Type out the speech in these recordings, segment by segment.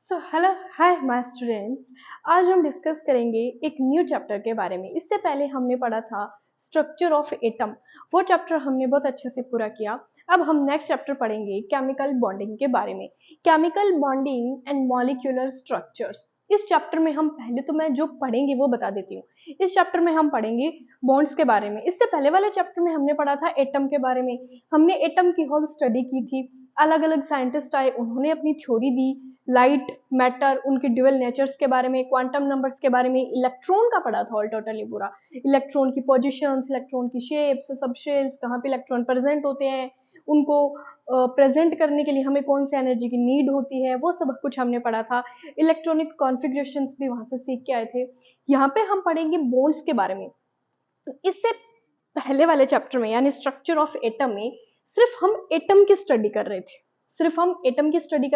So hello hi my students. आज हम discuss करेंगे एक न्यू चैप्टर के बारे में। इससे पहले हमने पढ़ा था स्ट्रक्चर ऑफ एटम। वो चैप्टर हमने बहुत अच्छे से पूरा किया। अब हम नेक्स्ट चैप्टर पढ़ेंगे केमिकल बॉन्डिंग के बारे में। Chemical bonding and molecular structures. इस चैप्टर में हम पहले तो मैं जो पढ़ेंगे वो बता देती हूँ। इस चैप्टर में हम पढ़ेंगे बॉन्ड्स के बारे में। इससे पहले वाले चैप्टर में हमने पढ़ा था एटम के बारे में। हमने एटम की होल स्टडी की थी। अलग अलग साइंटिस्ट आए, उन्होंने अपनी थ्योरी दी, लाइट मैटर उनके ड्यूअल नेचर्स के बारे में, क्वांटम नंबर्स के बारे में, इलेक्ट्रॉन का पढ़ा था ऑल टोटली पूरा। इलेक्ट्रॉन की पोजीशंस, इलेक्ट्रॉन की शेप्स, सब शेल्स कहाँ पे इलेक्ट्रॉन प्रेजेंट होते हैं, उनको प्रेजेंट करने के लिए हमें कौन सी एनर्जी की नीड होती है, वो सब कुछ हमने पढ़ा था। इलेक्ट्रॉनिक कॉन्फ़िगरेशंस भी वहां से सीख के आए थे। यहाँ पे हम पढ़ेंगे बॉन्ड्स के बारे में। इससे पहले वाले चैप्टर में यानी स्ट्रक्चर ऑफ एटम में सिर्फ हम एटम की स्टडी कर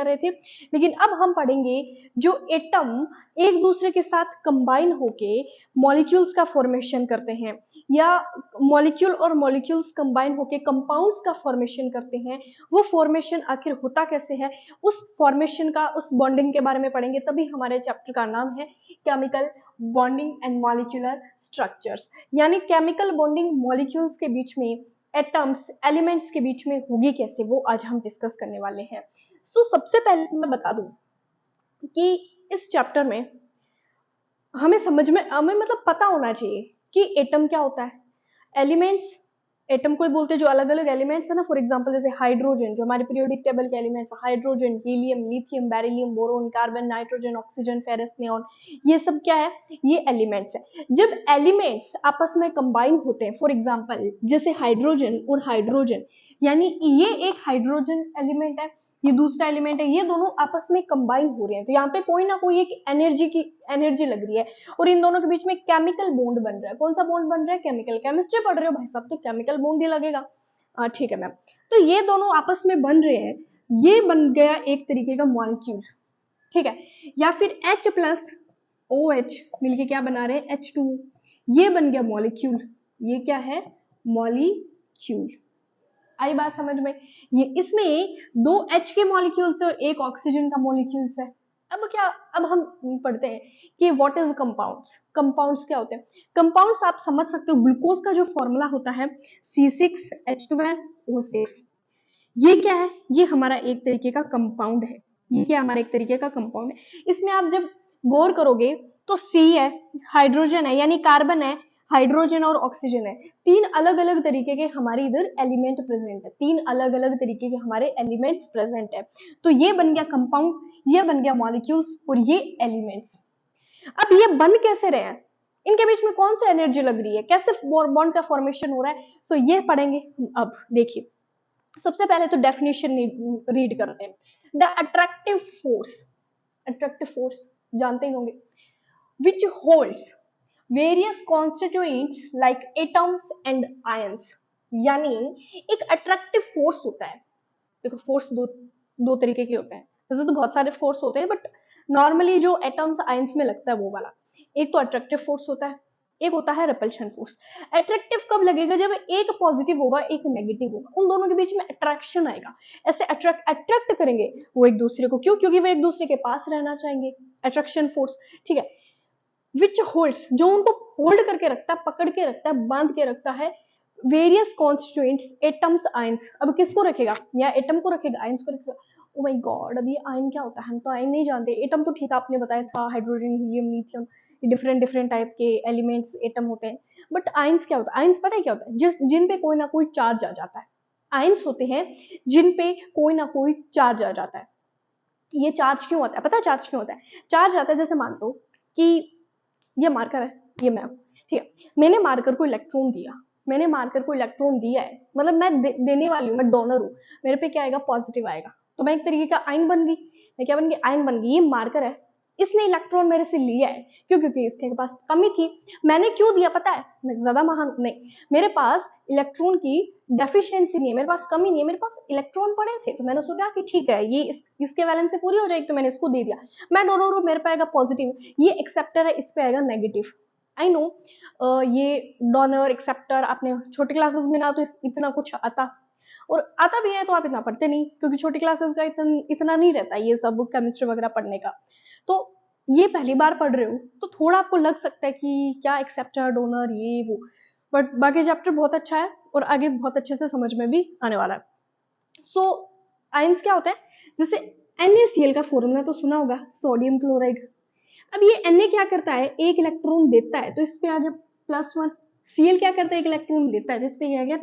रहे थे, लेकिन अब हम पढ़ेंगे जो एटम एक दूसरे के साथ कंबाइन होके मॉलिक्यूल्स का फॉर्मेशन करते हैं, या मॉलिक्यूल और मॉलिक्यूल्स कंबाइन होके कंपाउंड्स का फॉर्मेशन करते हैं। वो फॉर्मेशन आखिर होता कैसे है, उस फॉर्मेशन का, उस बॉन्डिंग के बारे में पढ़ेंगे। तभी हमारे चैप्टर का नाम है chemical bonding and molecular structures. यानी केमिकल बॉन्डिंग मॉलिक्यूल्स के बीच में, एटम्स एलिमेंट्स के बीच में होगी कैसे, वो आज हम डिस्कस करने वाले हैं। सबसे पहले मैं बता दूं कि इस चैप्टर में हमें मतलब पता होना चाहिए कि एटम क्या होता है। एलिमेंट्स, एटम को बोलते हैं जो अलग अलग एलिमेंट्स है ना। फॉर एग्जांपल जैसे हाइड्रोजन, जो हमारे पीरियोडिक टेबल के elements, hydrogen, helium, lithium, beryllium, boron, carbon, nitrogen, oxygen, ferrous, neon, ये सब क्या है, ये एलिमेंट्स है। जब एलिमेंट्स आपस में कंबाइन होते हैं, फॉर एग्जांपल जैसे हाइड्रोजन और हाइड्रोजन, यानी ये एक हाइड्रोजन एलिमेंट है, ये दूसरा एलिमेंट है, ये दोनों आपस में कंबाइन हो रहे हैं, तो यहाँ पे कोई ना कोई एक एनर्जी लग रही है और इन दोनों के बीच में केमिकल बॉन्ड बन रहा है। कौन सा बॉन्ड बन रहा है? केमिकल। केमिस्ट्री पढ़ रहे हो भाई साहब, तो केमिकल बॉन्ड ही लगेगा। ठीक है मैम। तो ये दोनों आपस में बन रहे हैं, ये बन गया एक तरीके का मॉलिक्यूल, ठीक है। या फिर H प्लस OH मिलके क्या बना रहे हैं? H2, ये बन गया मॉलिक्यूल। ये क्या है? मॉलिक्यूल। आई बात समझ में? ये इसमें 2 H के मॉलिक्यूल्स है और एक ऑक्सीजन का मॉलिक्यूल्स है। अब हम पढ़ते हैं कि व्हाट इज कंपाउंड्स। कंपाउंड्स क्या होते हैं? कंपाउंड्स आप समझ सकते हो, ग्लूकोज का जो फॉर्मूला होता है C6H12O6, ये क्या है? ये हमारा एक तरीके का कंपाउंड है। ये क्या हमारा एक तरीके का कंपाउंड है। इसमें आप जब गौर करोगे तो C है, हाइड्रोजन है यानी कार्बन है, हाइड्रोजन और ऑक्सीजन है। 3 अलग अलग तरीके के हमारे इधर एलिमेंट प्रेजेंट है, 3 अलग अलग तरीके के हमारे एलिमेंट्स प्रेजेंट है। तो ये बन गया कंपाउंड, ये बन गया मॉलिक्यूल्स और ये एलिमेंट्स। अब ये बन कैसे रहे हैं, इनके बीच में कौन सी एनर्जी लग रही है, कैसे बॉन्ड का फॉर्मेशन हो रहा है, सो ये पढ़ेंगे हम। अब देखिए, सबसे पहले तो डेफिनेशन रीड करते हैं। द अट्रैक्टिव फोर्स जानते ही होंगे, which holds various constituents like atoms and ions। यानी एक अट्रैक्टिव फोर्स होता है। देखो, फोर्स दो तरीके के होते हैं, वैसे तो बहुत सारे फोर्स होते हैं, बट नॉर्मली जो एटम्स आयंस में लगता है वो वाला। एक तो अट्रैक्टिव फोर्स होता है, एक होता है रिपल्शन फोर्स। अट्रैक्टिव कब लगेगा? जब एक पॉजिटिव होगा एक नेगेटिव होगा, उन दोनों के बीच में अट्रैक्शन आएगा। ऐसे अट्रैक्ट करेंगे वो एक दूसरे को। क्यों? क्योंकि वो एक दूसरे के पास रहना चाहेंगे। अट्रैक्शन फोर्स, ठीक है। विच होल्ड्स, जो उनको होल्ड करके रखता है, पकड़ के रखता है, बांध के रखता है, वेरियस कॉन्स्टिट्यूएंट्स, एटम्स, आयंस। अब किसको रखेगा? या एटम को रखेगा, आयंस को रखेगा? ओ माय गॉड, अब ये आयन क्या होता है? हम तो आयन नहीं जानते। एटम तो ठीक आपने बताया था, hydrogen, helium, lithium, different type के एलिमेंट्स एटम होते हैं। बट आयंस क्या होता है? आयंस पता है क्या होता है? जिन पे कोई ना कोई चार्ज आ जाता है। आयंस होते हैं जिन पे कोई ना कोई चार्ज आ जाता है। ये चार्ज क्यों होता है? पता है चार्ज क्यों होता है? चार्ज आता है, जैसे मान लो कि ये मार्कर है, ये मैं हूं, ठीक है। मैंने मार्कर को इलेक्ट्रॉन दिया है, मतलब मैं देने वाली हूँ, मैं डोनर हूँ। मेरे पे क्या आएगा? पॉजिटिव आएगा। तो मैं एक तरीके का आयन बन गई। मैं क्या बन गई? आयन बन गई। ये मार्कर है, इसने इलेक्ट्रॉन मेरे से लिया है। क्यों? क्योंकि इसके पास कमी थी। मैंने क्यों दिया पता है? मैं ज्यादा महान नहीं, मेरे पास इलेक्ट्रॉन की डेफिशिएंसी नहीं है, मेरे पास कमी नहीं है, मेरे पास इलेक्ट्रॉन पड़े थे। तो मैंने सोचा कि ठीक है, ये इसके वैलेंस से पूरी हो जाएगी, तो मैंने इसको दे दिया। मैं डोनर हूँ, मेरे पे आएगा पॉजिटिव। ये एक्सेप्टर है, इस पे आएगा नेगेटिव। आई नो, ये डोनर एक्सेप्टर आपने छोटे क्लासेस में ना तो इतना कुछ आता। और आता भी है तो आप इतना पढ़ते नहीं, क्योंकि छोटी क्लासेस का इतना नहीं रहता ये सब केमिस्ट्री वगैरह पढ़ने का। तो ये पहली बार पढ़ रहे हो तो थोड़ा आपको लग सकता है कि क्या एक्सेप्टर डोनर ये वो, बट बाकी चैप्टर बहुत अच्छा है और आगे बहुत अच्छे से समझ में भी आने वाला है। सो आयंस क्या होता है, जैसे NaCl का फॉर्मूला तो सुना होगा, सोडियम क्लोराइड। अब ये Na क्या करता है, एक इलेक्ट्रॉन देता है तो इस पे आ गया +1, Cl क्या करता है, एक इलेक्ट्रॉन देता है तो इस पे आ गया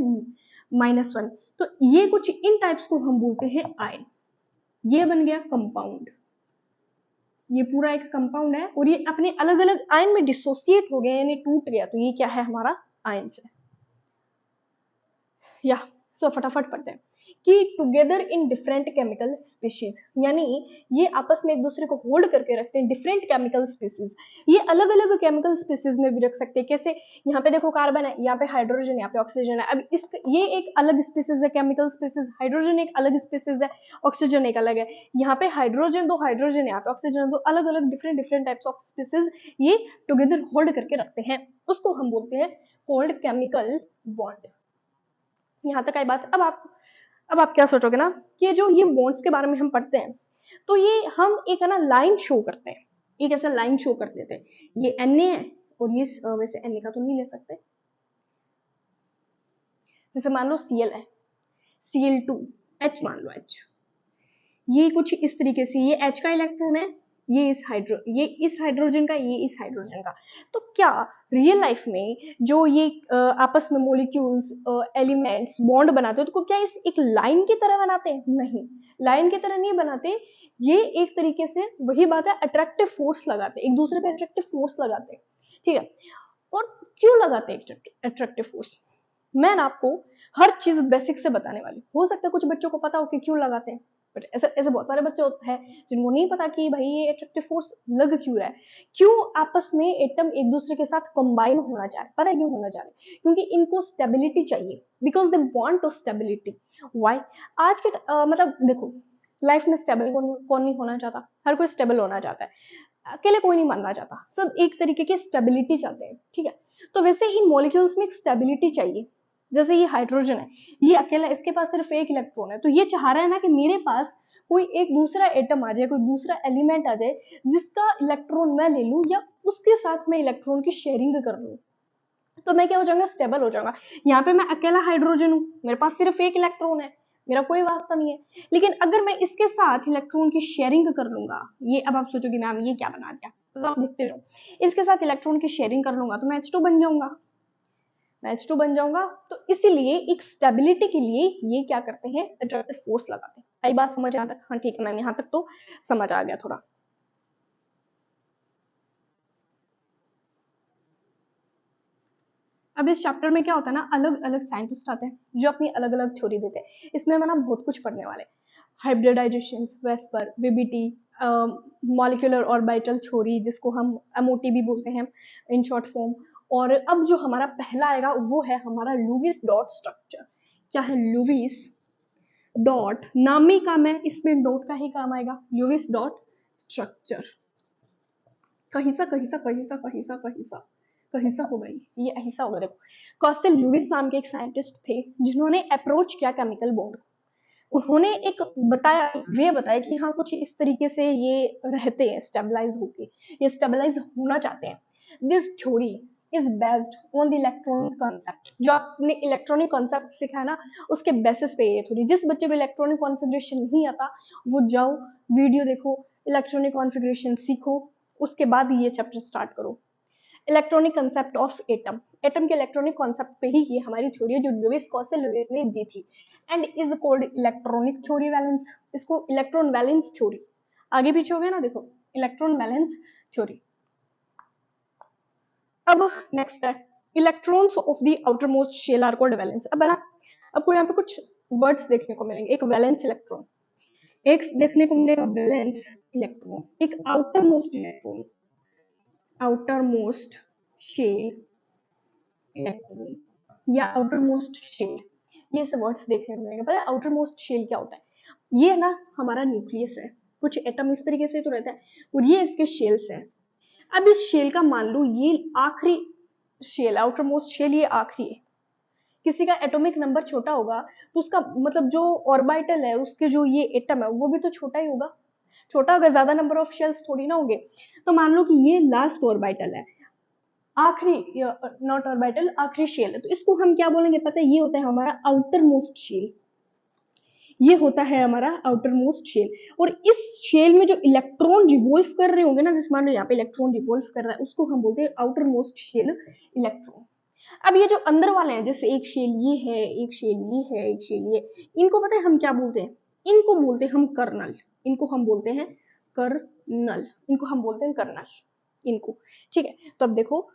-1। तो ये कुछ इन टाइप्स को हम बोलते हैं आयन। ये बन गया कंपाउंड, ये पूरा एक कंपाउंड है और ये अपने अलग अलग आयन में डिसोसिएट हो गया यानी टूट गया, तो ये क्या है, हमारा आयन है। या सो फटाफट पढ़ते हैं कि together in different chemical species, यानी ये आपस में एक दूसरे को होल्ड करके रखते हैं डिफरेंट केमिकल स्पीशीज। ये अलग अलग केमिकल स्पीशीज में भी रख सकते हैं, कैसे, यहाँ पे देखो कार्बन है, यहाँ पे हाइड्रोजन, यहाँ पे ऑक्सीजन है। अब इस ये एक अलग स्पीशीज है केमिकल स्पीशीज, हाइड्रोजन एक अलग स्पीशीज है, ऑक्सीजन एक अलग है। यहाँ पे हाइड्रोजन दो हाइड्रोजन, यहाँ पे ऑक्सीजन दो, अलग अलग different different types of species ये टुगेदर होल्ड करके रखते हैं, उसको हम बोलते हैं कोल्ड केमिकल बॉन्ड। यहाँ तक आई बात। अब आप क्या सोचोगे ना कि जो ये बॉन्ड्स के बारे में हम पढ़ते हैं तो ये हम एक है ना लाइन शो करते हैं, एक ऐसा लाइन शो कर देते हैं, ये Na है और ये वैसे Na का तो नहीं ले सकते, जैसे मान लो Cl है, Cl2 H मान लो H, ये कुछ इस तरीके से, ये H का इलेक्ट्रॉन है, ये इस हाइड्रोजन का, ये इस हाइड्रोजन का। तो क्या रियल लाइफ में जो ये आपस में मॉलिक्यूल्स एलिमेंट्स बॉन्ड बनाते हैं तो क्या इस एक लाइन की तरह बनाते हैं? नहीं, लाइन की तरह नहीं बनाते। ये एक तरीके से वही बात है, अट्रैक्टिव फोर्स लगाते हैं, एक दूसरे पे अट्रैक्टिव फोर्स लगाते हैं, ठीक है। और क्यों लगाते हैं अट्रैक्टिव फोर्स, मैं ना आपको हर चीज बेसिक से बताने वाली। हो सकता है कुछ बच्चों को पता हो कि क्यों लगाते हैं, बट ऐसे ऐसे बहुत सारे बच्चे हैं जिनको नहीं पता कि भाई ये अट्रैक्टिव फोर्स लग क्यों रहा है, क्यों आपस में एटम एक दूसरे के साथ कंबाइन होना चाह रहे। पता है क्यों होना चाह रहे, क्योंकि इनको स्टेबिलिटी चाहिए, because they want to stability. Why, आज के मतलब देखो, लाइफ में स्टेबल कौन नहीं होना चाहता, हर कोई स्टेबल होना चाहता है, अकेले कोई नहीं मानना चाहता, सब एक तरीके की स्टेबिलिटी चाहते हैं, ठीक है। तो वैसे इन मॉलिक्यूल्स में एक स्टेबिलिटी चाहिए। जैसे ये हाइड्रोजन है, ये अकेला, इसके पास सिर्फ एक इलेक्ट्रॉन है, तो ये चाह रहा है ना कि मेरे पास कोई एक दूसरा एटम आ जाए, कोई दूसरा एलिमेंट आ जाए जिसका इलेक्ट्रॉन मैं ले लूं या उसके साथ मैं इलेक्ट्रॉन की शेयरिंग कर लूं, तो मैं क्या हो जाऊंगा, स्टेबल हो जाऊंगा। यहाँ पे मैं अकेला हाइड्रोजन हूँ, मेरे पास सिर्फ एक इलेक्ट्रॉन है, मेरा कोई वास्ता नहीं है। लेकिन अगर मैं इसके साथ इलेक्ट्रॉन की शेयरिंग कर लूंगा, ये अब आप सोचोगे मैम ये क्या बना दिया, तो आप देखते रहो, इसके साथ इलेक्ट्रॉन की शेयरिंग कर लूंगा तो मैं H2 बन जाऊंगा, मैं H2 बन जाऊंगा। तो इसीलिए एक स्टेबिलिटी के लिए ये क्या करते हैं, अट्रैक्टिव फोर्स लगाते हैं। आई बात समझ यहाँ तक? हाँ ठीक है मैम, यहाँ तक तो समझ आ गया थोड़ा। अब इस चैप्टर में क्या होता है ना, अलग अलग साइंटिस्ट आते हैं जो अपनी अलग अलग थ्योरी देते हैं। इसमें हम ना बहुत कुछ पढ़ने वाले, hybridization, VSEPR, VBT, molecular orbital theory जिसको हम MOT भी बोलते हैं इन शॉर्ट फॉर्म। और अब जो हमारा पहला आएगा वो है हमारा लुईस डॉट स्ट्रक्चर। क्या है लुईस डॉट, नाम ही काम है, इसमें डॉट का ही काम आएगा, लुईस डॉट स्ट्रक्चर। कहीं सा कहीं सा कहीं सा कहीं सा कहीं सा कहीं सा होगा, ये ऐसा होगा। देखो, कॉस्टेल लुईस नाम के एक साइंटिस्ट थे जिन्होंने अप्रोच किया केमिकल बॉन्ड। उन्होंने एक बताया, वे बताया कि हाँ कुछ इस तरीके से ये रहते हैं स्टेबलाइज होके, ये स्टेबलाइज होना चाहते हैं। This theory is based on the electronic concept. जो आपने इलेक्ट्रॉनिक कॉन्सेप्ट सीखा है ना, उसके बेसिस पे ये थ्योरी। जिस बच्चे को इलेक्ट्रॉनिक कॉन्फ़िगरेशन नहीं आता वो जाओ वीडियो देखो, इलेक्ट्रॉनिक कॉन्फ़िगरेशन सीखो, उसके बाद ये चैप्टर स्टार्ट करो। Electronic concept of atom, atom के इलेक्ट्रॉनिक कॉन्सेप्ट पे ही ये हमारी थ्योरी है जो लुईस कॉसेल लुईस ने दी थी, and is called electronic theory valence. इसको इलेक्ट्रॉन वैलेंस थ्योरी, आगे पीछे हो गया ना, देखो इलेक्ट्रॉन वैलेंस थ्योरी। अब नेक्स्ट है electrons of the outer most shell are called valence. अब ना आपको यहाँ पे कुछ वर्ड्स देखने को मिलेंगे, एक वैलेंस इलेक्ट्रॉन, एक देखने को मिलेगा वैलेंस इलेक्ट्रॉन, एक outer most electron, outer most shell electron या आउटर मोस्ट शेल, ये सब वर्ड्स देखने को मिलेंगे। पता है आउटर मोस्ट शेल क्या होता है? ये ना हमारा न्यूक्लियस है, कुछ एटम इस तरीके से तो रहता है और ये इसके शेल्स है। अब इस शेल का मान लो ये आखिरी शेल, आउटर मोस्ट शेल ये आखिरी है, किसी का एटॉमिक नंबर छोटा होगा तो उसका मतलब जो ऑर्बिटल है, उसके जो ये एटम है वो भी तो छोटा ही होगा, छोटा होगा, ज्यादा नंबर ऑफ शेल्स थोड़ी ना होंगे। तो मान लो कि ये लास्ट ऑर्बिटल है, आखिरी, नॉट ऑर्बिटल, आखिरी शेल है, तो इसको हम क्या बोलेंगे पता है, ये होता है हमारा आउटर मोस्ट शेल। ये होता है हमारा आउटर मोस्ट शेल। और इस शेल में जो इलेक्ट्रॉन रिवोल्व कर रहे होंगे ना, जैसे मान लो यहाँ पे इलेक्ट्रॉन रिवोल्व कर रहा है, उसको हम बोलते हैं आउटर मोस्ट शेल इलेक्ट्रॉन। अब ये जो अंदर वाले हैं, जैसे एक शेल ये है, एक शेल ये है, एक शेल ये, इनको पता है हम क्या बोलते हैं, इनको बोलते हैं हम कर्नल, इनको हम बोलते हैं कर्नल, इनको हम बोलते हैं कर्नल, इनको। ठीक है, तो अब देखो,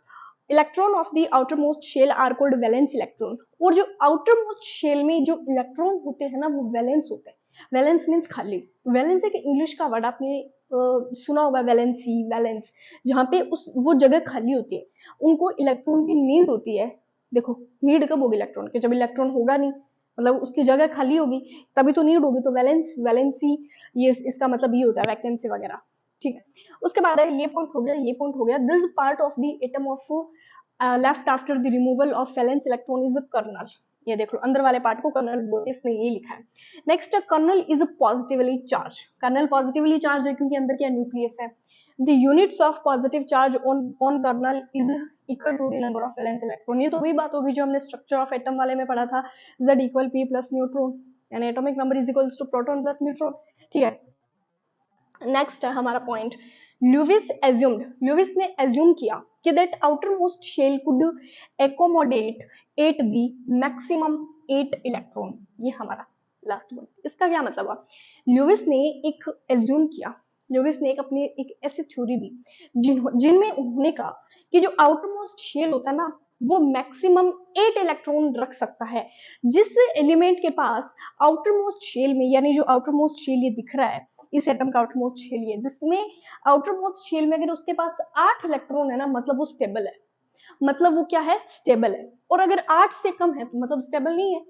electron of the outer most shell are called valence electron. और जो आउटर मोस्ट शेल में जो इलेक्ट्रॉन होते हैं ना, वो वैलेंस होते हैं। वैलेंस मीन्स खाली। वैलेंस एक इंग्लिश का वर्ड, आपने सुना होगा, वैलेंसी, वैलेंस, जहाँ पे उस वो जगह खाली होती है, उनको इलेक्ट्रॉन की नीड होती है। देखो, नीड कब होगी इलेक्ट्रॉन की, जब इलेक्ट्रॉन होगा नहीं, मतलब उसकी जगह खाली होगी, तभी तो नीड होगी। तो वैलेंस, वैलेंसी, ये इसका मतलब ये होता है वैकेंसी वगैरह। ठीक है, उसके बाद है, ये पॉइंट हो गया, ये पॉइंट हो गया। This part of the atom of left after the removal of valence electron is a kernel. ये देख लो, अंदर वाले पार्ट को कर्नल बोलते हैं, इसने ये लिखा है। Next, kernel is positively charge. Kernel positively charge है क्योंकि अंदर क्या न्यूक्लियस है। The units of positive charge on kernel is equal to the number of valence electron. ये तो वही बात होगी जो हमने स्ट्रक्चर ऑफ एटम वाले में पढ़ा था, Z equal P plus neutron, यानी atomic number is equals to proton plus neutron. ठीक है, नेक्स्ट है हमारा पॉइंट, ल्यूविस ने एज्यूम किया कि that outer most shell could accommodate 8 the maximum 8 electron. ये हमारा लास्ट पॉइंट। इसका क्या मतलब है, ल्यूविस ने एक एज्यूम किया, ल्यूविस ने एक अपनी एक ऐसी थ्योरी दी जिनमें उन्होंने कहा कि जो आउटर मोस्ट शेल होता है ना, वो मैक्सिमम 8 इलेक्ट्रॉन रख सकता है। जिस एलिमेंट के पास आउटर मोस्ट शेल में, यानी जो आउटर मोस्ट शेल ये दिख रहा है, इस एटम का आउटर मोस्ट शेल है, जिसमें आउटर मोस्ट शेल में अगर उसके पास 8 इलेक्ट्रॉन है ना, मतलब वो स्टेबल है, मतलब वो क्या है, स्टेबल है। और अगर 8 से कम है तो मतलब स्टेबल नहीं है,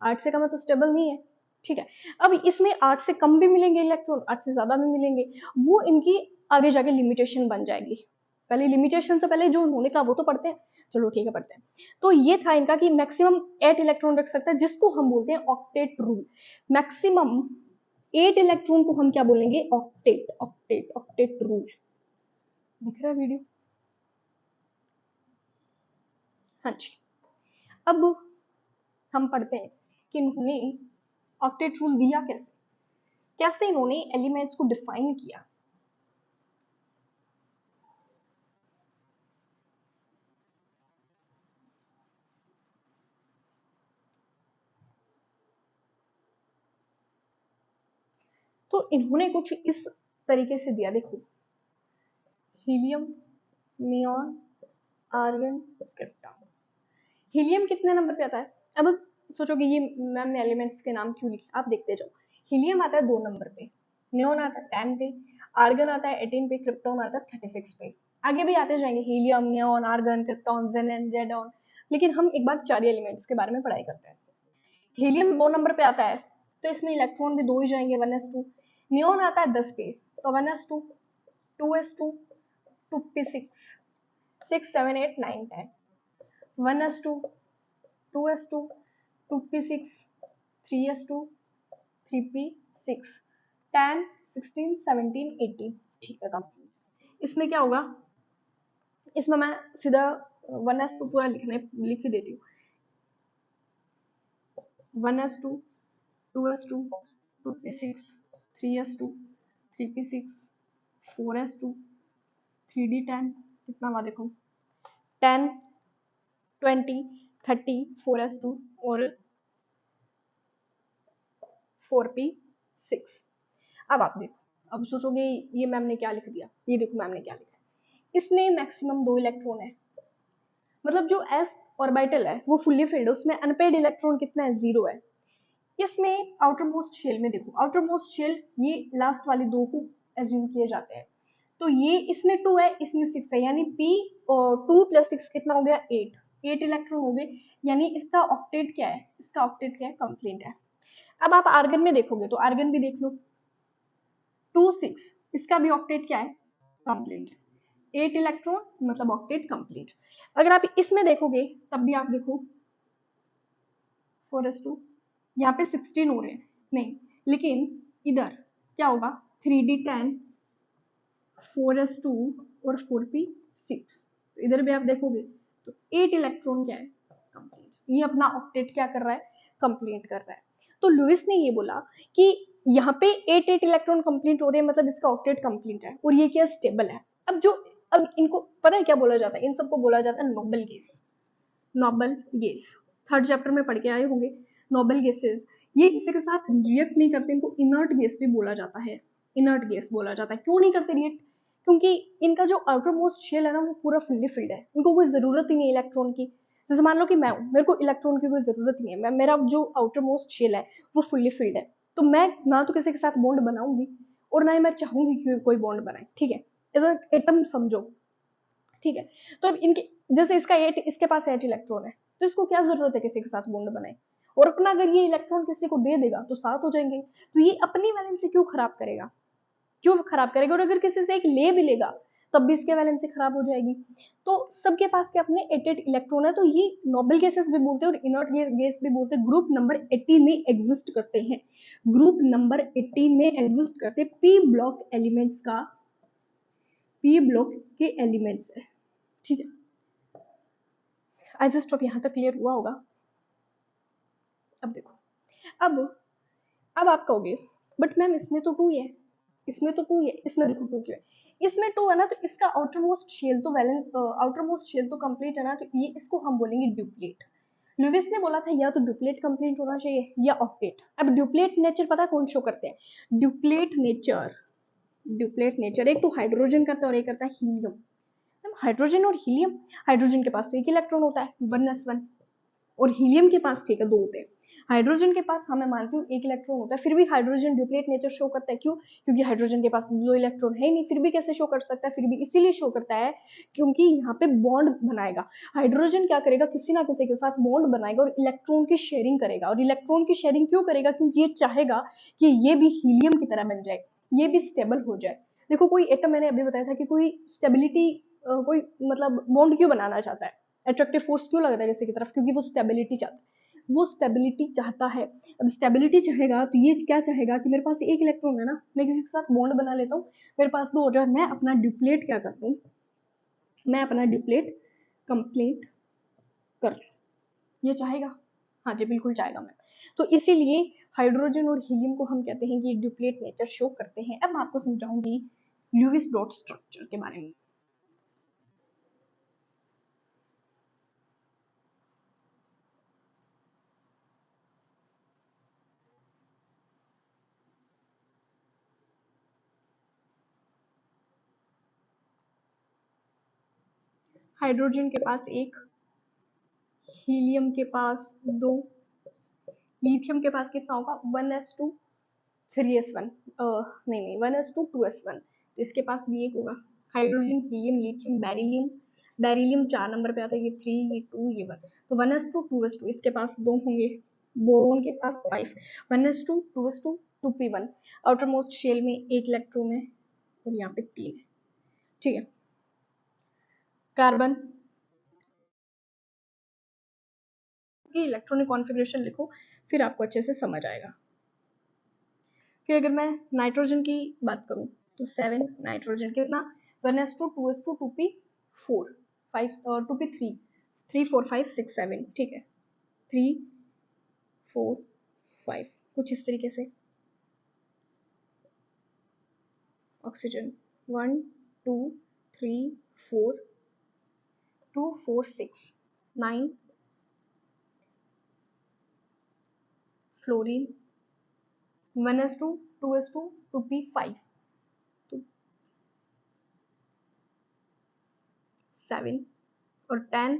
8 से कम है तो स्टेबल नहीं है। ठीक है, अब इसमें 8 से कम भी मिलेंगे इलेक्ट्रॉन, 8 से ज्यादा भी मिलेंगे, वो इनकी आगे जाके लिमिटेशन बन जाएगी। पहले लिमिटेशन से पहले जो उन्होंने कहा वो तो पढ़ते हैं, चलो ठीक है पढ़ते हैं। तो ये था इनका कि मैक्सिमम 8 इलेक्ट्रॉन रख सकता है, जिसको हम बोलते हैं ऑक्टेट रूल। मैक्सिमम 8 इलेक्ट्रॉन को हम क्या बोलेंगे, ऑक्टेट, ऑक्टेट, ऑक्टेट रूल। दिख रहा है वीडियो? हाँ जी। अब हम पढ़ते हैं कि इन्होंने ऑक्टेट रूल दिया कैसे, कैसे इन्होंने एलिमेंट्स को डिफाइन किया। तो इन्होंने कुछ इस तरीके से दिया, देखो, helium, neon, argon, krypton. Helium कितने नंबर पे आता है, अब सोचोगे ये मैम ने एलिमेंट्स के नाम क्यों लिखे, आप देखते जाओ। हीलियम आता है 2 नंबर पे, नियॉन आता है 10 पे, आर्गन आता है 18 पे, क्रिप्टॉन आता है 36 पे। आगे भी आते जाएंगे, हीलियम, नियॉन, आर्गन, क्रिप्टॉन, जेनन, जेडॉन। लेकिन हम एक बार 4 एलिमेंट्स के बारे में पढ़ाई करते हैं। हीलियम 2 नंबर पे आता है, तो इसमें इलेक्ट्रॉन भी 2 ही जाएंगे, 1s2। नियॉन आता है 10 पे, तो 1s2, 2s2, 2p6, 6 7 8 9 10, 1s2, 2s2, 2p6, 3s2, 3p6, 10 16 17 18। ठीक है, कम। इसमें क्या होगा, इसमें मैं सीधा 1s2 पूरा लिख ही देती हूँ। 1s2, 2s2, 2p6, 3s2, 3p6, 4s2, 3d10, कितना हुआ देखो, 10 20 30, 4s2 और 4p6। अब आप देखो, अब सोचोगे ये मैम ने क्या लिख दिया, ये देखो मैम ने क्या लिखा है, इसमें मैक्सिमम 2 इलेक्ट्रॉन है, मतलब जो s ऑर्बिटल है वो फुल्ली फिल्ड है, उसमें अनपेड इलेक्ट्रॉन कितना है, 0 है। इसमें आउटर मोस्ट शेल में देखो, आउटर मोस्ट शेल ये लास्ट वाले 2 को एज्यूम किए जाते हैं, तो ये इसमें 2 है, इसमें 6 है, यानी p और 2 + 6 कितना हो गया, 8 इलेक्ट्रॉन हो गए, यानी इसका ऑक्टेट क्या है, इसका ऑक्टेट क्या है, कंप्लीट है। अब आप आर्गन में देखोगे तो आर्गन भी देख लो, 2 6, इसका भी ऑक्टेट क्या है, कंप्लीट, 8 इलेक्ट्रॉन, मतलब ऑक्टेट कंप्लीट। अगर आप इसमें देखोगे तब भी आप देखो 4s2, यहाँ पे 16 हो रहे हैं नहीं, लेकिन इधर क्या होगा 3d10 4s2 और 4p6। तो इधर भी आप देखोगे तो 8 इलेक्ट्रॉन क्या है कंप्लीट, ये अपना ऑक्टेट क्या कर रहा है कंप्लीट कर रहा है। तो लुइस ने ये बोला कि यहाँ पे 8 इलेक्ट्रॉन कंप्लीट हो रहे हैं, मतलब इसका ऑक्टेट कंप्लीट है और ये क्या स्टेबल है। अब इनको पता है क्या बोला जाता है, इन सबको बोला जाता है noble gas. Noble gas third chapter में पढ़ के आए होंगे। नोबल गैसेस ये किसी के साथ रिएक्ट नहीं करते, इनको इनर्ट गैस भी बोला जाता है। इनर्ट गैस बोला जाता है, क्यों नहीं करते रिएक्ट, क्योंकि इनका जो आउटर मोस्ट शेल है ना वो पूरा फुल्ली फिल्ड है, इनको कोई जरूरत ही नहीं है इलेक्ट्रॉन की। जैसे मान लो कि मैं हूँ, मेरे को इलेक्ट्रॉन की कोई जरूरत नहीं है, मैं मेरा जो आउटर मोस्ट शेल है वो फुल्ली फिल्ड है, तो मैं ना तो किसी के साथ बॉन्ड बनाऊंगी और ना ही मैं चाहूंगी कि कोई बॉन्ड बनाए, ठीक है, एटम समझो, ठीक है। तो अब इनके जैसे इसका 8, इसके पास 8 इलेक्ट्रॉन है, तो इसको क्या जरूरत है किसी के साथ बॉन्ड बनाए, और अपना अगर ये इलेक्ट्रॉन किसी को दे देगा तो 7 हो जाएंगे, तो ये अपनी वैलेंसी क्यों खराब करेगा, क्यों खराब करेगा, और अगर किसी से एक ले भी लेगा तब भी इसके वैलेंसी खराब हो जाएगी। तो सबके पास के अपने 8 इलेक्ट्रॉन है, तो ये नोबल गैसेस भी बोलते हैं और इनर्ट गैस भी बोलते हैं, ग्रुप नंबर 18 में एग्जिस्ट करते हैं, ग्रुप नंबर 18 में एग्जिस्ट करते हैं, पी ब्लॉक एलिमेंट्स का, पी ब्लॉक के एलिमेंट्स है, ठीक है। आई जस्ट अब यहाँ तक क्लियर हुआ होगा। अब देखो, अब अब आप कहोगे बट मैम इसमें तो 2 है, इसमें तो 2 है, इसमें देखो 2 क्यों है, इसमें 2 है ना, तो इसका आउटर मोस्ट शेल तो वैलेंस आउटर मोस्ट शेल तो कंप्लीट है ना, तो ये इसको हम बोलेंगे ड्यूप्लेट। लुइस ने बोला था या तो ड्यूप्लेट कंप्लीट होना चाहिए या ऑक्टेट। अब ड्यूप्लेट नेचर पता है कौन शो करते हैं, ड्यूप्लेट नेचर एक तो हाइड्रोजन करता है और एक करता है हीलियम। हाइड्रोजन और हीलियम, हाइड्रोजन के पास तो एक इलेक्ट्रॉन होता है 1s1, और हीलियम के पास ठीक है 2 होते हैं। हाइड्रोजन के पास हाँ मैं मानती हूँ एक इलेक्ट्रॉन होता है, फिर भी हाइड्रोजन ड्यूप्लेट नेचर शो करता है, क्यों, क्योंकि हाइड्रोजन के पास 2 इलेक्ट्रॉन है ही नहीं, फिर भी कैसे शो कर सकता है, फिर भी इसीलिए शो करता है क्योंकि यहाँ पे बॉन्ड बनाएगा। हाइड्रोजन क्या करेगा, किसी ना किसी के साथ बॉन्ड बनाएगा और इलेक्ट्रॉन की शेयरिंग करेगा, और इलेक्ट्रॉन की शेयरिंग क्यों करेगा, क्योंकि ये चाहेगा कि ये भी हीलियम की तरह बन जाए, ये भी स्टेबल हो जाए। देखो कोई एटम, मैंने अभी बताया था कि कोई स्टेबिलिटी, कोई मतलब बॉन्ड क्यों बनाना चाहता है, अट्रैक्टिव फोर्स क्यों लगता है किसी की तरफ, क्योंकि वो स्टेबिलिटी चाहता है, वो स्टेबिलिटी चाहता है। अब स्टेबिलिटी चाहेगा तो ये क्या चाहेगा कि मेरे पास एक इलेक्ट्रॉन है ना, मैं किसी के साथ बॉन्ड बना लेता हूँ, मेरे पास 2 हो जाए, मैं अपना ड्यूप्लेट क्या करता हूँ, मैं अपना ड्यूप्लेट कंप्लीट कर लूँ, ये चाहेगा, हाँ जी बिल्कुल चाहेगा मैं। तो इसीलिए हाइड्रोजन और हीलियम को हम कहते हैं कि ड्यूप्लेट नेचर शो करते हैं। अब मैं आपको समझाऊंगी ल्यूविस डॉट स्ट्रक्चर के बारे में। हाइड्रोजन के पास 1, हीलियम के पास 2, लिथियम के पास कितना होगा 1s2 3s1, नहीं 1s2 2s1, तो इसके पास भी 1 होगा। Hydrogen, helium, lithium, beryllium, beryllium 4 number पे आता है, ये 3 ये 2 ये 1, तो 1s2 2s2 इसके पास 2 होंगे। बोरोन के पास 5, 1s2 2s2 2p1, outer most shell में 1 इलेक्ट्रॉन है और यहाँ पे 3 है, ठीक है। कार्बन की इलेक्ट्रॉनिक कॉन्फ़िगरेशन लिखो, फिर आपको अच्छे से समझ आएगा। फिर अगर मैं नाइट्रोजन की बात करूं तो 7 नाइट्रोजन कितना 1s2 2s2 2p4 5 और 2p3 3 4 5 6 7, ठीक है, 3 4 5 कुछ इस तरीके से। Oxygen 1 2 3 4 2 4 6 9, fluorine 1s2 2s2 2p5 तो 7 और 10,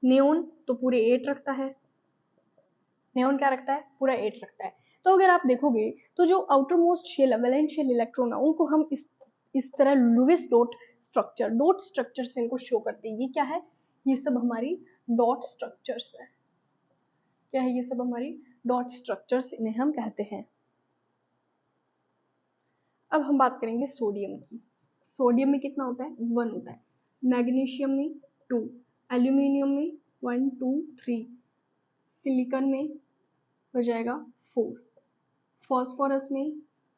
नियोन तो पूरे 8 रखता है, नियोन क्या रखता है पूरा 8 रखता है। तो अगर आप देखोगे तो जो outer most shell valence shell electron है उनको हम इस तरह लुइस डॉट स्ट्रक्चर से इनको शो करते हैं। ये क्या है, ये सब हमारी डॉट स्ट्रक्चर्स है, क्या है ये सब हमारी डॉट स्ट्रक्चर्स, इन्हें हम कहते हैं। अब हम बात करेंगे सोडियम की। सोडियम में कितना होता है 1 होता है, मैग्नीशियम में 2, एल्यूमिनियम में 1 2 3, सिलिकॉन में हो जाएगा 4। फॉस्फोरस में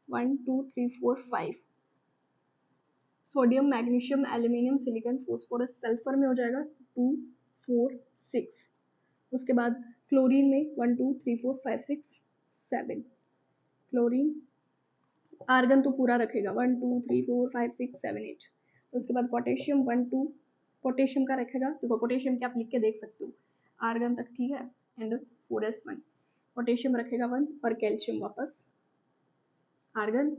1 2 3 4 5। Sodium magnesium aluminium silicon phosphorus sulphur में हो जाएगा 2 4 6। उसके बाद क्लोरीन में 1 2 3 4 5 6 7। क्लोरीन। आर्गन तो पूरा रखेगा 1 2 3 4 5 6 7 8। उसके बाद पोटेशियम 1 2। पोटेशियम का रखेगा, देखो पोटेशियम क्या आप लिख के देख सकते हो, आर्गन तक ठीक है, एंड 4s1। पोटेशियम रखेगा 1 और कैल्शियम वापस आर्गन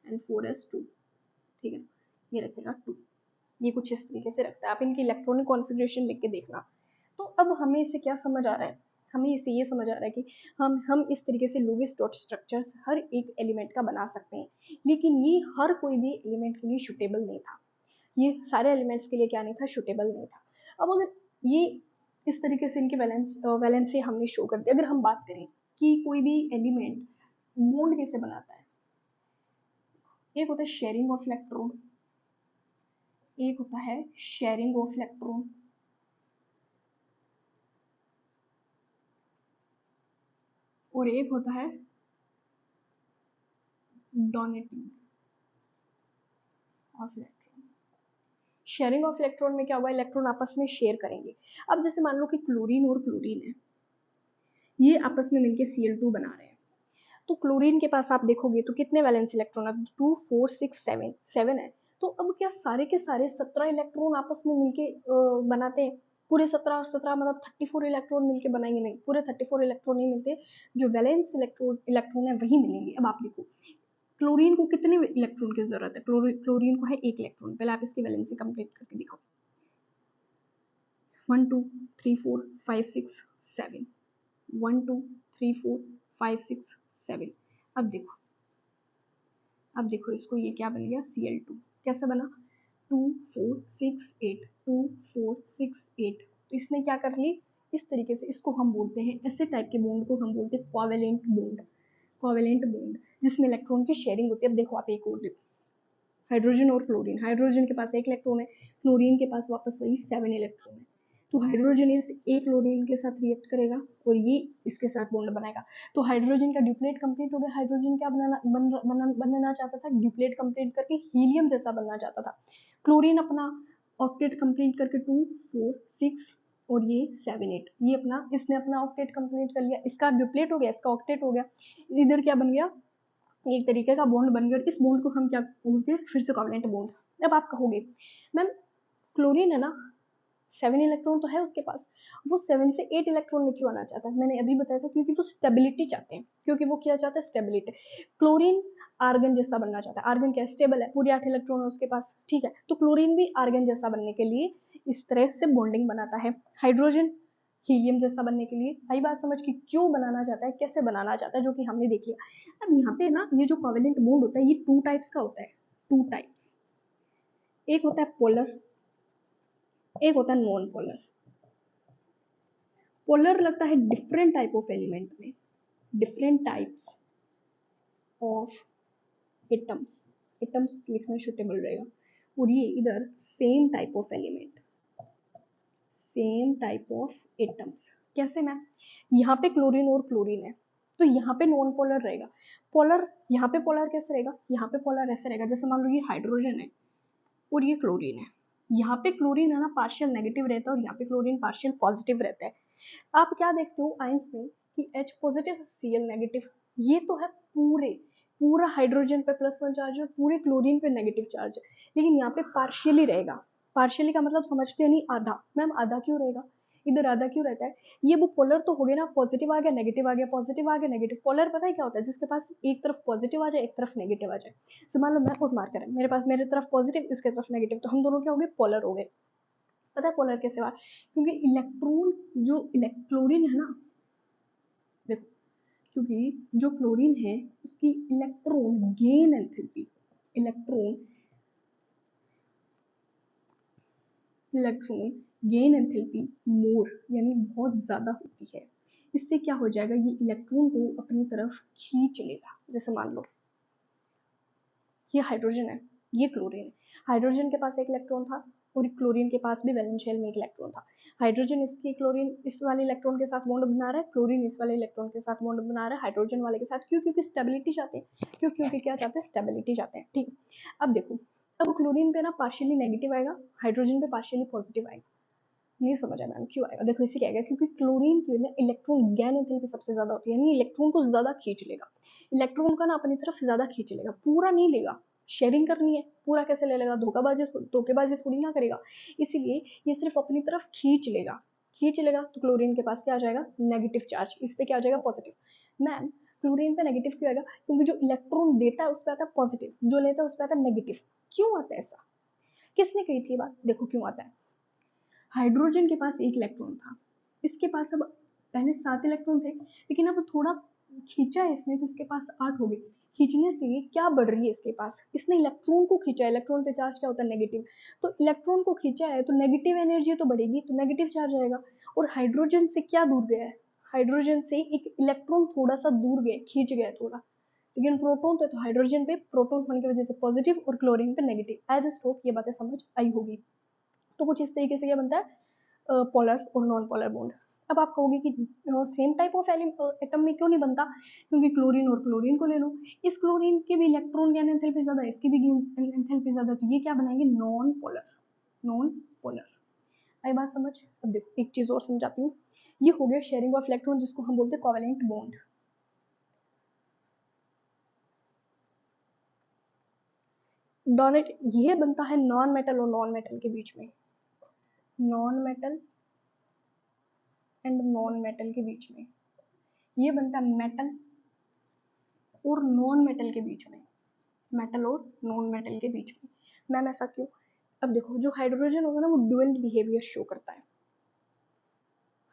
एंड 4s2, ठीक है, ये रखेगा 2। ये कुछ इस तरीके से रखता है, आप इनकी इलेक्ट्रॉनिक कॉन्फ़िगरेशन लिख के देखना। तो अब हमें इससे क्या समझ आ रहा है, हमें इससे ये समझ आ रहा है कि हम इस तरीके से लुईस डॉट स्ट्रक्चर्स हर एक एलिमेंट का बना सकते हैं, लेकिन ये हर कोई भी एलिमेंट के लिए सूटेबल नहीं था, ये सारे एलिमेंट्स के लिए क्या नहीं था, सूटेबल नहीं था। अब अगर ये इस तरीके से इनके वैलेंसी हमने शो कर दी, अगर हम बात करें कि कोई भी एलिमेंट बॉन्ड कैसे बनाता है, एक होता है शेयरिंग ऑफ इलेक्ट्रॉन, एक होता है शेयरिंग ऑफ इलेक्ट्रॉन, और एक होता है donating of electron. Sharing of electron में क्या होगा, इलेक्ट्रॉन आपस में शेयर करेंगे। अब जैसे मान लो कि क्लोरीन और क्लोरीन है, ये आपस में मिलके Cl2 बना रहे हैं, तो क्लोरीन के पास आप देखोगे तो कितने वैलेंस इलेक्ट्रॉन है, 2 4 6 7 7 है। तो अब क्या सारे के सारे 17 इलेक्ट्रॉन आपस में मिलके बनाते हैं, पूरे 17 और 17 मतलब 34 इलेक्ट्रॉन मिलके बनाएंगे, नहीं, पूरे 34 इलेक्ट्रॉन नहीं मिलते, जो वैलेंस इलेक्ट्रॉन है वही मिलेंगे। अब आप देखो क्लोरीन को कितने इलेक्ट्रॉन की जरूरत है, क्लोरीन को है 1 इलेक्ट्रॉन, पहले आप इसकी वैलेंसी कंप्लीट करके दिखाओ, 1 2 3 4 5 6 7, 1 2 3 4 5 6 7। अब देखो इसको, ये क्या बन गया, Cl2 कैसे बना, 2 4 6 8 2 4 6 8। तो इसने क्या कर ली, इस तरीके से इसको हम बोलते हैं, ऐसे टाइप के बॉन्ड को हम बोलते हैं कोवेलेंट बॉन्ड, कोवेलेंट बॉन्ड जिसमें इलेक्ट्रॉन की शेयरिंग होती है। अब देखो आप एक और देखो, हाइड्रोजन और क्लोरीन, हाइड्रोजन के पास 1 इलेक्ट्रॉन है, क्लोरीन के पास वापस वही 7 इलेक्ट्रॉन है। तो हाइड्रोजन इस एक क्लोरीन के साथ रिएक्ट करेगा और ये इसके साथ बॉन्ड बनाएगा, तो हाइड्रोजन का ड्यूप्लेट कंप्लीट हो गया। हाइड्रोजन क्या बनना चाहता था, ड्यूप्लेट कंप्लीट करके हीलियम जैसा बनना चाहता था। क्लोरीन अपना ऑक्टेट कंप्लीट करके 2 4 6 और ये 7 8, ये अपना, इसने अपना ऑक्टेट कंप्लीट कर लिया, इसका ड्यूप्लेट हो गया, इसका ऑक्टेट हो गया, इधर क्या बन गया, एक तरीके का बॉन्ड बन गया, और इस बॉन्ड को हम क्या बोलते हैं, फिर से कोवेलेंट बॉन्ड। अब आप कहोगे मैम क्लोरीन है ना, 7 इलेक्ट्रॉन तो है उसके पास, वो 7 से 8 इलेक्ट्रॉन में क्यों आना चाहता है, मैंने अभी बताया था, क्योंकि वो स्टेबिलिटी चाहते हैं, क्योंकि वो क्या चाहता है, स्टेबिलिटी। क्लोरीन आर्गन जैसा बनना चाहता है, आर्गन क्या स्टेबल है, पूरे 8 इलेक्ट्रॉन है उसके पास, ठीक है, तो क्लोरीन भी आर्गन जैसा बनने के लिए इस तरह से बॉन्डिंग बनाता है। हाइड्रोजन हीलियम जैसा बनने के लिए, आई बात समझ की, क्यों बनाना चाहता है, कैसे बनाना चाहता है, जो कि हमने देख लिया। अब यहाँ पे ना ये जो कोवेलेंट बॉन्ड होता है ये 2 टाइप्स का होता है, 2 टाइप्स, एक होता है पोलर, एक होता है नॉन पोलर। पोलर लगता है डिफरेंट टाइप ऑफ एलिमेंट में, different types of atoms, atoms लिखना सुटेबल रहेगा, और ये इधर same type of element, same type of atoms. कैसे मैम, यहाँ पे क्लोरीन और क्लोरीन है, तो यहाँ पे नॉन पोलर रहेगा, पोलर यहाँ पे पोलर कैसे रहेगा, यहाँ पे पोलर ऐसे रहेगा, जैसे मान लो ये हाइड्रोजन है और ये क्लोरीन है, यहाँ पे क्लोरीन है ना पार्शियल नेगेटिव रहता है और यहाँ पे क्लोरीन पार्शियल पॉजिटिव रहता है। आप क्या देखते हो आइंस में कि H पॉजिटिव Cl नेगेटिव, ये तो है पूरा हाइड्रोजन पे +1 चार्ज है और पूरे क्लोरीन पे नेगेटिव चार्ज है, लेकिन यहाँ पे पार्शियली रहेगा। पार्शियली का मतलब समझते नहीं, आधा। मैम आधा क्यों रहेगा, इधर आधा क्यों रहता है, ये वो पोलर तो हो गया ना, पॉजिटिव आ गया नेगेटिव आ गया, पॉजिटिव आ गया नेगेटिव। पोलर पता है क्या होता है, जिसके पास एक तरफ पॉजिटिव आ जाए एक तरफ नेगेटिव आ जाए। तो मान लो मैं खुद मार्कर है, मेरे पास मेरे तरफ पॉजिटिव इसके तरफ नेगेटिव, तो हम दोनों क्या हो गए, पोलर हो गए। पता है पोलर कैसे हुआ, क्योंकि इलेक्ट्रॉन जो क्लोरीन है ना, देखो क्योंकि जो क्लोरीन है उसकी electron gain enthalpy, electron electron gain enthalpy more यानी बहुत ज़्यादा होती है। इससे क्या हो जाएगा, ये इलेक्ट्रॉन को अपनी तरफ खींच लेगा। जैसे मान लो ये हाइड्रोजन है, ये क्लोरीन है, हाइड्रोजन के पास 1 इलेक्ट्रॉन था और क्लोरीन के पास भी वैलेंस शेल में 1 इलेक्ट्रॉन था। हाइड्रोजन इसकी क्लोरीन इस वाले इलेक्ट्रॉन के साथ बॉन्ड बना रहा है, क्लोरीन इस वाले इलेक्ट्रॉन के साथ बॉन्ड बना रहा है हाइड्रोजन वाले के साथ। क्यों? क्योंकि स्टेबिलिटी चाहते हैं। क्यों? क्योंकि क्या चाहते हैं? स्टेबिलिटी चाहते हैं। ठीक, अब देखो, अब क्लोरीन पे ना पार्शियली नेगेटिव आएगा, हाइड्रोजन पे पार्शियली पॉजिटिव आएगा। नहीं समझ आया मैम क्यों आएगा? देखो इसे क्या आएगा, क्योंकि क्लोरीन की ना इलेक्ट्रॉन गैन एंथैल्पी सबसे ज्यादा होती है, यानी इलेक्ट्रॉन को ज्यादा खींच लेगा, इलेक्ट्रॉन का ना अपनी तरफ ज्यादा खींच लेगा, पूरा नहीं लेगा, शेयरिंग करनी है, पूरा कैसे ले लेगा? धोखेबाजी थोड़ी ना करेगा, इसीलिए ये सिर्फ अपनी तरफ खींच लेगा। खींच लेगा तो क्लोरीन के पास क्या आ जाएगा? नेगेटिव चार्ज, इस पे क्या आ जाएगा? पॉजिटिव। मैम क्लोरीन पे नेगेटिव क्यों आएगा? क्योंकि जो इलेक्ट्रॉन देता है उस पर आता है पॉजिटिव, जो लेता है उस पर आता है नेगेटिव। क्यों आता है ऐसा? किसने कही थी बात? देखो क्यों आता है। हाइड्रोजन के पास एक इलेक्ट्रॉन था, इसके पास अब पहले 7 इलेक्ट्रॉन थे, लेकिन अब थोड़ा खींचा है इसने तो इसके पास 8 हो गए। खींचने से क्या बढ़ रही है इसके पास? इसने इलेक्ट्रॉन को खींचा, इलेक्ट्रॉन पे चार्ज क्या होता है? नेगेटिव। तो इलेक्ट्रॉन को खींचा है तो नेगेटिव एनर्जी तो बढ़ेगी, तो नेगेटिव चार्ज आएगा। और हाइड्रोजन से क्या दूर गया है? हाइड्रोजन से एक इलेक्ट्रॉन थोड़ा सा दूर गया, खींच गया थोड़ा, लेकिन प्रोटॉन तो हाइड्रोजन पे प्रोटॉन होने की वजह से पॉजिटिव और क्लोरीन पे नेगेटिव। एज स्टोक ये बातें समझ आई होगी। तो कुछ इस तरीके से क्या बनता है पोलर और नॉन पोलर बॉन्ड। अब आप कहोगे कि सेम टाइप ऑफ एटम में क्यों नहीं बनता? क्योंकि क्लोरीन और क्लोरीन को ले लो, इस क्लोरीन के भी इलेक्ट्रॉन गैन एंथैल्पी ज्यादा है, इसकी भी एंथैल्पी ज्यादा, तो ये क्या बनाएंगे? Non polar. नॉन पोलर आई बात समझ? अब देखो एक चीज और समझाती हूँ। ये हो गया शेयरिंग ऑफ इलेक्ट्रॉन, जिसको हम बोलते हैं कोवेलेंट बॉन्ड। डोनेट ये बनता है नॉन मेटल और नॉन मेटल के बीच में, non metal and non metal के बीच में। ये बनता है मेटल और नॉन मेटल के बीच में, मेटल और नॉन मेटल के बीच में। मैम ऐसा क्यों? अब देखो जो हाइड्रोजन होगा ना वो डुअल बिहेवियर शो करता है,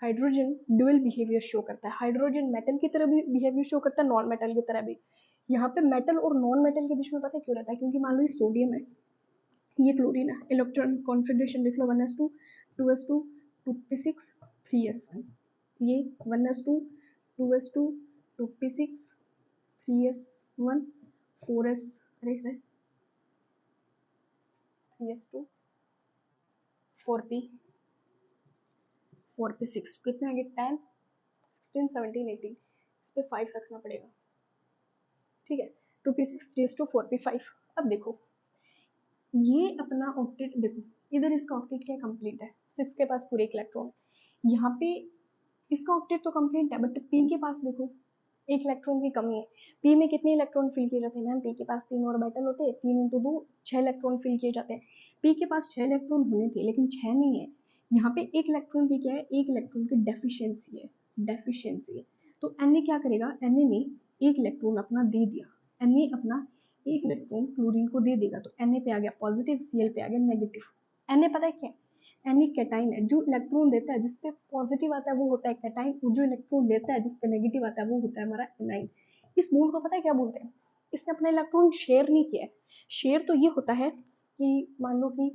हाइड्रोजन डुअल बिहेवियर शो करता है। हाइड्रोजन मेटल की तरह भी बिहेवियर शो करता है, नॉन मेटल की तरह भी। यहाँ पे मेटल और नॉन मेटल के बीच में पता है क्यों रहता है? क्योंकि मान लो ये सोडियम है, ये क्लोरीन है, इलेक्ट्रॉन कॉन्फ़िगरेशन देख लो 1s2 2s2 2p6 3s1, ये 1s2 2s2 2p6 3s1 4s, अरे 3s2 4p 4p6 कितने आगे? 10 16 17 18, इस पे 5 रखना पड़ेगा। ठीक है, 2p6 3s2 4p5। अब देखो ये अपना ऑक्टेट देखो, इधर इसका ऑक्टेट क्या कंप्लीट है, 6 के पास पूरे इलेक्ट्रॉन, यहाँ पे इसका ऑक्टेट तो कंप्लीट है, बट पी के पास देखो एक इलेक्ट्रॉन की कमी है। पी में कितने इलेक्ट्रॉन फिल किए जाते हैं? मैम पी के पास 3 ऑर्बिटल होते हैं, 3 इंटू 2 6 इलेक्ट्रॉन फिल किए जाते हैं। पी के पास 6 इलेक्ट्रॉन होने थे लेकिन 6 नहीं है, यहाँ पे एक इलेक्ट्रॉन की क्या है? एक इलेक्ट्रॉन की डेफिशिएंसी है, डेफिशिएंसी है। तो एन ने क्या करेगा? एन ने एक इलेक्ट्रॉन अपना दे दिया, एन ने अपना एक इलेक्ट्रॉन क्लोरीन को दे देगा, तो एन पे आ गया पॉजिटिव, सीएल पे आ गया नेगेटिव। एन पता है क्या? एन कैटाइन है, जो इलेक्ट्रॉन देता है जिसपे पॉजिटिव आता है वो होता है कैटाइन, और जो इलेक्ट्रॉन लेता है जिसपे नेगेटिव आता है वो होता है हमारा एनाइन। इस बॉन्ड को पता है क्या बोलते हैं? इसने अपना इलेक्ट्रॉन शेयर नहीं किया है। शेयर तो ये होता है कि मान लो कि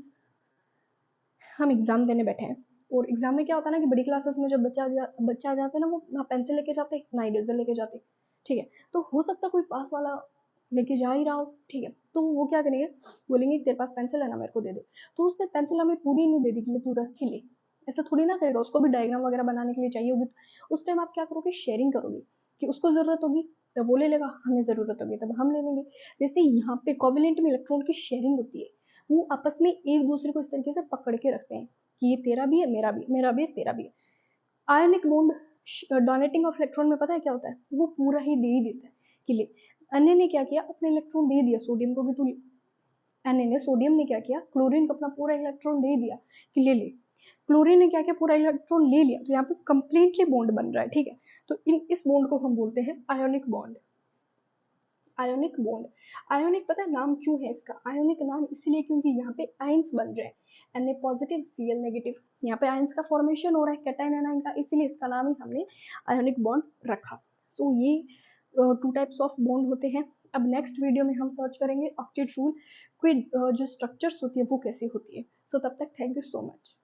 हम एग्जाम देने बैठे हैं, और एग्जाम में क्या होता है ना कि बड़ी क्लासेस में जब बच्चा आ जाता है ना, वो ना पेंसिल लेके जाते ना इरेजर लेके जाते। ठीक है, तो हो सकता है कोई पास वाला लेके जा ही रहा हो, ठीक है, तो वो क्या करेंगे? बोलेंगे तेरे पास पेंसिल है ना, मेरे को दे दे। तो उसने पेंसिल हमें पूरी नहीं दे दी कि तू रख ही ले, ऐसा थोड़ी ना करेगा, उसको भी डायग्राम वगैरह बनाने के लिए चाहिए होगी। उस टाइम आप क्या करोगे? शेयरिंग करोगे, कि उसको जरूरत होगी तब वो ले लेगा, हमें जरूरत होगी तब हम ले लेंगे। जैसे यहाँ पे कोवेलेंट में इलेक्ट्रॉन की शेयरिंग होती है, वो आपस में एक दूसरे को इस तरीके से पकड़ के रखते हैं कि ये तेरा भी है, मेरा भी, मेरा भी है, तेरा भी है। Ionic bond donating of electron में पता है क्या होता है? वो पूरा ही दे ही देता है कि ले। अन्य ने क्या किया? अपने इलेक्ट्रॉन दे दिया सोडियम को कि तू, अन्य ने सोडियम ने क्या किया? क्लोरीन को अपना पूरा इलेक्ट्रॉन दे दिया कि ले ले। क्लोरीन ने क्या किया? पूरा इलेक्ट्रॉन ले लिया, तो यहाँ पे कंप्लीटली बॉन्ड बन रहा है। ठीक है, तो इस बॉन्ड को हम बोलते हैं ionic bond. Ionic bond, ionic पता है नाम क्यों है इसका? आयोनिक नाम इसलिए क्योंकि यहाँ पे आयंस बन रहे हैं, Na पॉजिटिव Cl नेगेटिव, यहाँ पे आयंस का फॉर्मेशन हो रहा है कैटायन एनायन का, इसीलिए इसका नाम ही हमने आयोनिक बॉन्ड रखा। सो ये 2 टाइप्स ऑफ बॉन्ड होते हैं। अब नेक्स्ट वीडियो में हम सर्च करेंगे ऑक्टेट रूल, कोई जो स्ट्रक्चर्स होती है वो कैसी होती है। सो तब तक थैंक यू सो मच।